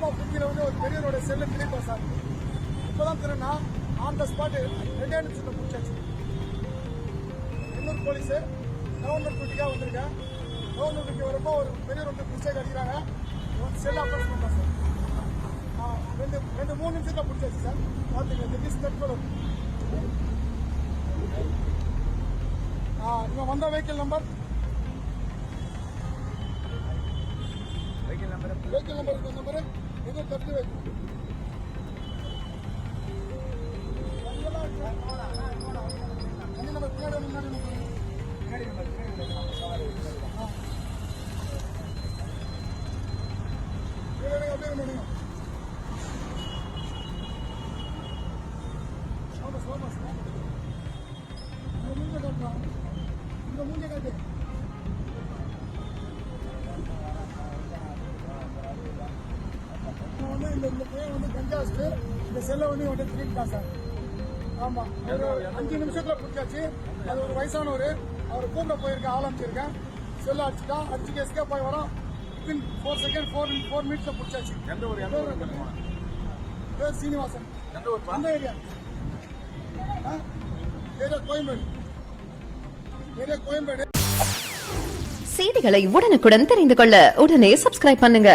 அப்பா புத்தியில வந்து ஒரு பெரியவரோட செல்ல திருப்பா சார். இப்பதான் திருநா ஆன் த ஸ்பாட் 2 நிமிஷத்துல முடிச்சாச்சு. இன்னொரு போலீஸ் கவர்மெண்ட் டியூட்டிக்காக வந்திருக்கேன். கவர்மெண்ட் டியூட்டி வரப்போ ஒரு பெரியவர் வந்து மிஸ்டேக் அடிக்கிறாங்க. செல் ஆஃபர்ஸ் பண்ணலாம் சார். 2-3 நிமிஷத்துல முடிச்சாச்சு சார். பார்த்துங்க இவன் வந்த வெஹிக்கிள் நம்பர் எது தட்டு வைக்கும் இந்த மூஞ்ச காட்டு. இந்த பையன் வந்து கஞ்சாஸ்ட்டு இந்த செல்லை வந்து இவன்ட்டு திருப்பிட்டான் சார். ஆமாம், ஒரு 5 நிமிஷத்துல பிடிச்சாச்சு. அது ஒரு வயசானவர், அவர் கூப்பிட போயிருக்கேன், ஆள் அமைச்சிருக்கேன். செல்லை அடிச்சுட்டான். அடிச்சு கேஸ்க்கே போய் வரோம். வித்தின் 4 செகண்ட் 4 மினிட்ஸ்ல பிடிச்சாச்சு. பேர் சீனிவாசன். அந்த ஏரியா கோயம்பேடு. செய்திகளை உடனுக்குடன் தெரிந்து கொள்ள உடனே சப்ஸ்கிரைப் பண்ணுங்க.